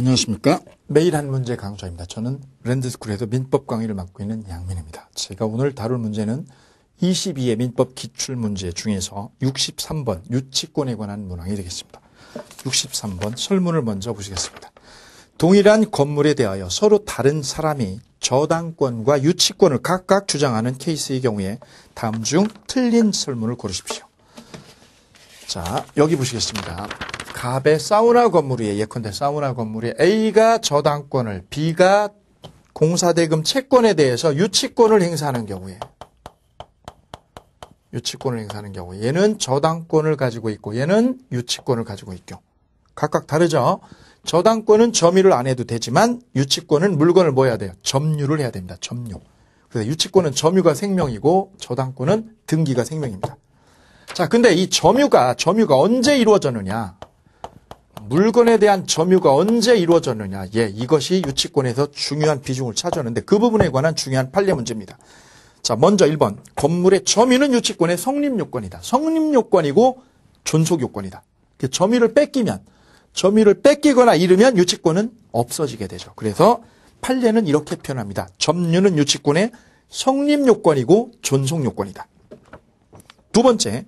안녕하십니까. 매일 한 문제 강좌입니다. 저는 랜드스쿨에서 민법 강의를 맡고 있는 양민입니다. 제가 오늘 다룰 문제는 22의 민법 기출문제 중에서 63번 유치권에 관한 문항이 되겠습니다. 63번 설문을 먼저 보시겠습니다. 동일한 건물에 대하여 서로 다른 사람이 저당권과 유치권을 각각 주장하는 케이스의 경우에 다음 중 틀린 설문을 고르십시오. 자, 여기 보시겠습니다. 갑의 사우나 건물 위에, 예컨대 사우나 건물에 A가 저당권을, B가 공사대금 채권에 대해서 유치권을 행사하는 경우에, 얘는 저당권을 가지고 있고 얘는 유치권을 가지고 있고 각각 다르죠. 저당권은 점유를 안 해도 되지만 유치권은 물건을 뭐 해야 돼요? 점유를 해야 됩니다. 점유. 그래서 유치권은 점유가 생명이고 저당권은 등기가 생명입니다. 자, 근데 이 점유가 언제 이루어졌느냐? 물건에 대한 점유가 언제 이루어졌느냐? 이것이 유치권에서 중요한 비중을 차지하는데 그 부분에 관한 중요한 판례 문제입니다. 자, 먼저 1번. 건물의 점유는 유치권의 성립요건이다. 성립요건이고 존속요건이다. 점유를 뺏기거나 잃으면 유치권은 없어지게 되죠. 그래서 판례는 이렇게 표현합니다. 점유는 유치권의 성립요건이고 존속요건이다. 두 번째.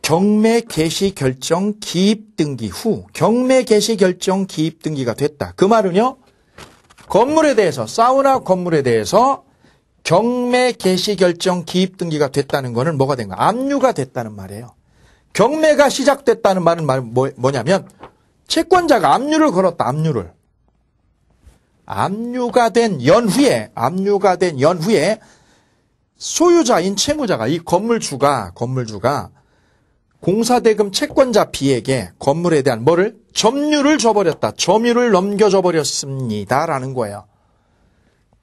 경매 개시 결정 기입 등기 후 경매 개시 결정 기입 등기가 됐다. 그 말은요. 건물에 대해서 사우나 건물에 대해서 경매 개시 결정 기입 등기가 됐다는 거는 뭐가 된 거야? 압류가 됐다는 말이에요. 경매가 시작됐다는 말은 뭐냐면 채권자가 압류를 걸었다. 압류가 된 연후에 소유자인 채무자가 이 건물주가 공사대금 채권자 B에게 건물에 대한 점유를 줘버렸다. 점유를 넘겨줘 버렸습니다라는 거예요.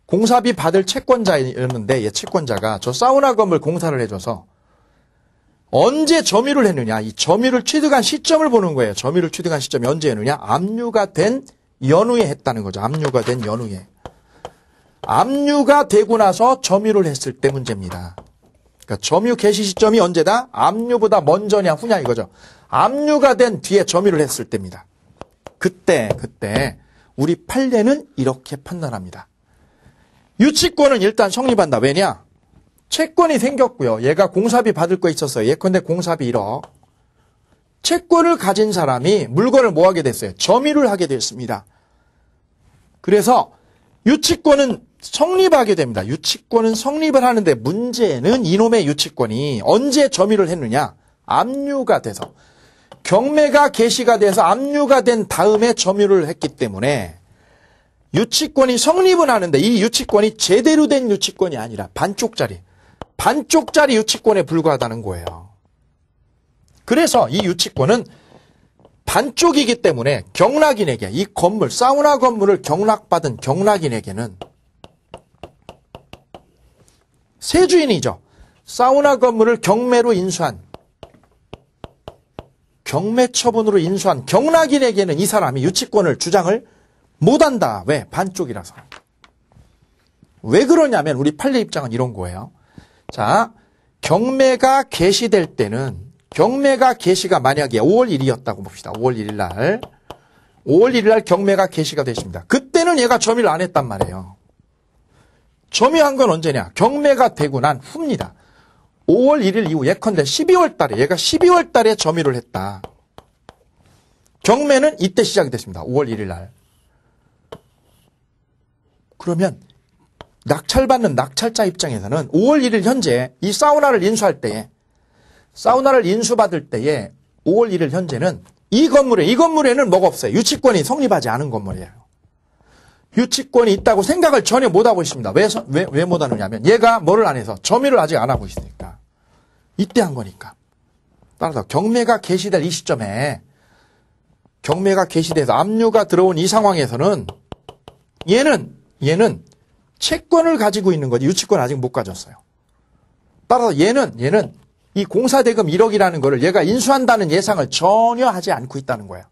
공사비 받을 채권자였는데 채권자가 저 사우나 건물 공사를 해줘서 언제 점유를 했느냐. 이 점유를 취득한 시점을 보는 거예요. 점유를 취득한 시점이 언제 했느냐. 압류가 된 연후에 했다는 거죠. 압류가 된 연후에. 압류가 되고 나서 점유를 했을 때 문제입니다. 그러니까 점유 개시 시점이 언제다? 압류보다 먼저냐 후냐 이거죠. 압류가 된 뒤에 점유를 했을 때입니다. 그때 우리 판례는 이렇게 판단합니다. 유치권은 일단 성립한다. 왜냐? 채권이 생겼고요. 얘가 공사비 받을 거 있었어요. 예컨대 공사비 1억. 채권을 가진 사람이 물건을 뭐 하게 됐어요? 점유를 하게 됐습니다. 그래서 유치권은 성립하게 됩니다. 유치권은 성립을 하는데 문제는 이놈의 유치권이 언제 점유를 했느냐? 압류가 돼서. 경매가 개시가 돼서 압류가 된 다음에 점유를 했기 때문에 유치권이 성립은 하는데 이 유치권이 제대로 된 유치권이 아니라 반쪽짜리 유치권에 불과하다는 거예요. 그래서 이 유치권은 반쪽이기 때문에 경락인에게 이 건물, 사우나 건물을 경락받은 경락인에게는 세주인이죠. 사우나 건물을 경매로 인수한 경매 처분으로 인수한 경락인에게는 이 사람이 유치권을 주장을 못한다. 왜? 반쪽이라서. 왜 그러냐면 우리 판례 입장은 이런 거예요. 자, 경매가 개시될 때는 경매가 개시가 만약에 5월 1일이었다고 봅시다. 5월 1일 날 경매가 개시가 됐습니다. 그때는 얘가 점유를 안 했단 말이에요. 점유한 건 언제냐? 경매가 되고 난 후입니다. 5월 1일 이후 예컨대 12월 달에 얘가 12월 달에 점유를 했다. 경매는 이때 시작이 됐습니다. 5월 1일 날. 그러면 낙찰받는 낙찰자 입장에서는 5월 1일 현재 이 사우나를 인수받을 때에 5월 1일 현재는 이 건물에는 뭐가 없어요. 유치권이 성립하지 않은 건물이에요. 유치권이 있다고 생각을 전혀 못하고 있습니다. 왜 못하느냐면 얘가 뭐를 안 해서 점유를 아직 안 하고 있으니까. 이때 한 거니까. 따라서 경매가 개시될 이 시점에 경매가 개시돼서 압류가 들어온 이 상황에서는 얘는 채권을 가지고 있는 거지 유치권 아직 못 가졌어요. 따라서 얘는 이 공사대금 1억이라는 거를 얘가 인수한다는 예상을 전혀 하지 않고 있다는 거예요.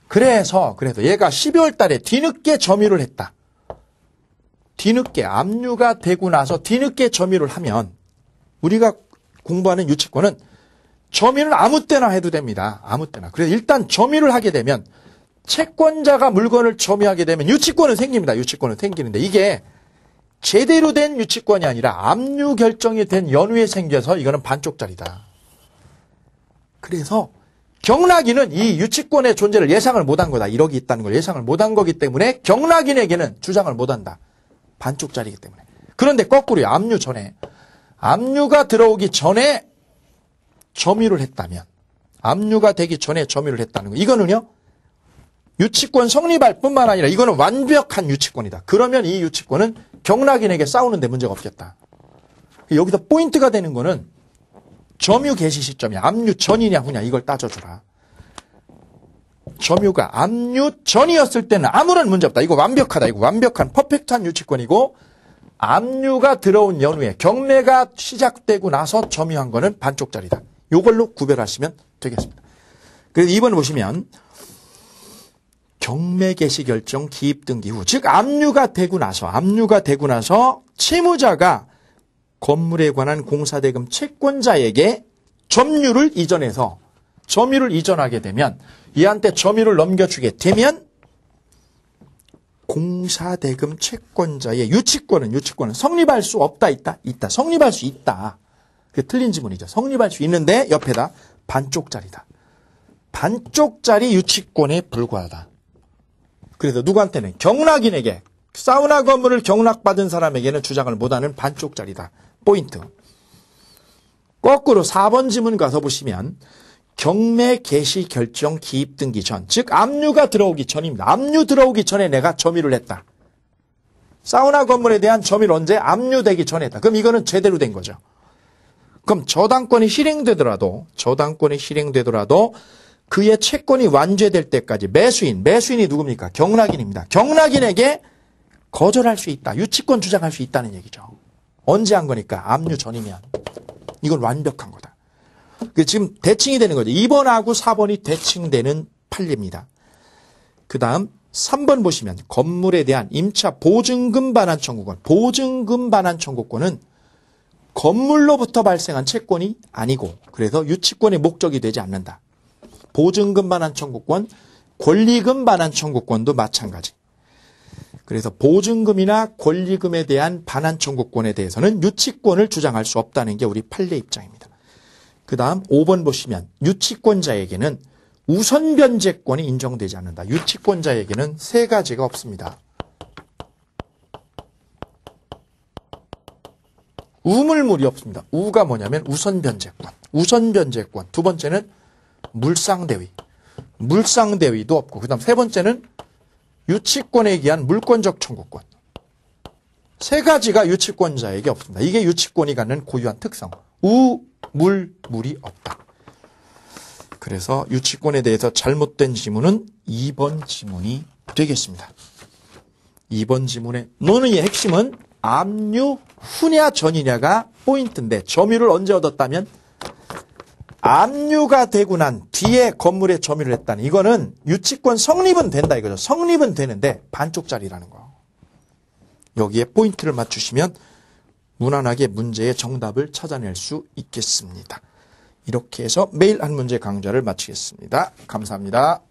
그래서 얘가 12월 달에 뒤늦게 점유를 했다. 뒤늦게 압류가 되고 나서 뒤늦게 점유를 하면 우리가 공부하는 유치권은 점유는 아무 때나 해도 됩니다. 아무 때나. 그래서 일단 점유를 하게 되면 채권자가 물건을 점유하게 되면 유치권은 생깁니다. 유치권은 생기는데 이게 제대로 된 유치권이 아니라 압류 결정이 된 연후에 생겨서 이거는 반쪽짜리다. 그래서 경락인은 이 유치권의 존재를 예상을 못한 거다. 1억이 있다는 걸 예상을 못한 거기 때문에 경락인에게는 주장을 못한다. 반쪽짜리이기 때문에. 그런데 거꾸로요. 압류 전에. 압류가 들어오기 전에 점유를 했다면. 압류가 되기 전에 점유를 했다는 거. 이거는요. 유치권 성립할 뿐만 아니라 이거는 완벽한 유치권이다. 그러면 이 유치권은 경락인에게 싸우는데 문제가 없겠다. 여기서 포인트가 되는 거는 점유 개시 시점이 압류 전이냐 후냐 이걸 따져주라. 점유가 압류 전이었을 때는 아무런 문제 없다. 이거 완벽하다. 이거 완벽한 퍼펙트한 유치권이고 압류가 들어온 연후에 경매가 시작되고 나서 점유한 거는 반쪽짜리다. 이걸로 구별하시면 되겠습니다. 그래서 2번 보시면 경매 개시 결정 기입 등기 후, 즉 압류가 되고 나서 채무자가 건물에 관한 공사대금 채권자에게 점유를 이전하게 되면 이한테 점유를 넘겨주게 되면 공사대금 채권자의 유치권은 성립할 수 없다, 있다? 성립할 수 있다. 그게 틀린 지문이죠. 성립할 수 있는데 옆에다 반쪽짜리다. 반쪽짜리 유치권에 불과하다. 그래서 누구한테는 경락인에게 사우나 건물을 경락받은 사람에게는 주장을 못하는 반쪽짜리다. 포인트. 거꾸로 4번 지문 가서 보시면 경매 개시 결정 기입 등기 전, 즉 압류가 들어오기 전입니다. 압류 들어오기 전에 내가 점유를 했다. 사우나 건물에 대한 점유를 언제? 압류되기 전에 했다. 그럼 이거는 제대로 된 거죠. 그럼 저당권이 실행되더라도 그의 채권이 완죄될 때까지 매수인이 누굽니까? 경락인입니다. 경락인에게 거절할 수 있다. 유치권 주장할 수 있다는 얘기죠. 언제 한 거니까? 압류 전이면. 이건 완벽한 거다. 지금 대칭이 되는 거죠. 2번하고 4번이 대칭되는 판례입니다. 그 다음 3번 보시면 건물에 대한 임차 보증금 반환 청구권. 보증금 반환 청구권은 건물로부터 발생한 채권이 아니고 그래서 유치권의 목적이 되지 않는다. 보증금 반환 청구권, 권리금 반환 청구권도 마찬가지. 그래서 보증금이나 권리금에 대한 반환 청구권에 대해서는 유치권을 주장할 수 없다는 게 우리 판례 입장입니다. 그 다음 5번 보시면 유치권자에게는 우선 변제권이 인정되지 않는다. 유치권자에게는 세 가지가 없습니다. 우물물이 없습니다. 우가 뭐냐면 우선 변제권. 두 번째는 물상대위도 없고 그 다음 세 번째는 유치권에 의한 물권적 청구권. 세 가지가 유치권자에게 없습니다. 이게 유치권이 갖는 고유한 특성. 물이 없다. 그래서 유치권에 대해서 잘못된 지문은 2번 지문이 되겠습니다. 2번 지문의 논의의 핵심은 압류 후냐 전이냐가 포인트인데 점유를 언제 얻었다면 압류가 되고 난 뒤에 건물에 점유를 했다니 이거는 유치권 성립은 된다 이거죠. 성립은 되는데 반쪽짜리라는 거. 여기에 포인트를 맞추시면 무난하게 문제의 정답을 찾아낼 수 있겠습니다. 이렇게 해서 매일 한 문제 강좌를 마치겠습니다. 감사합니다.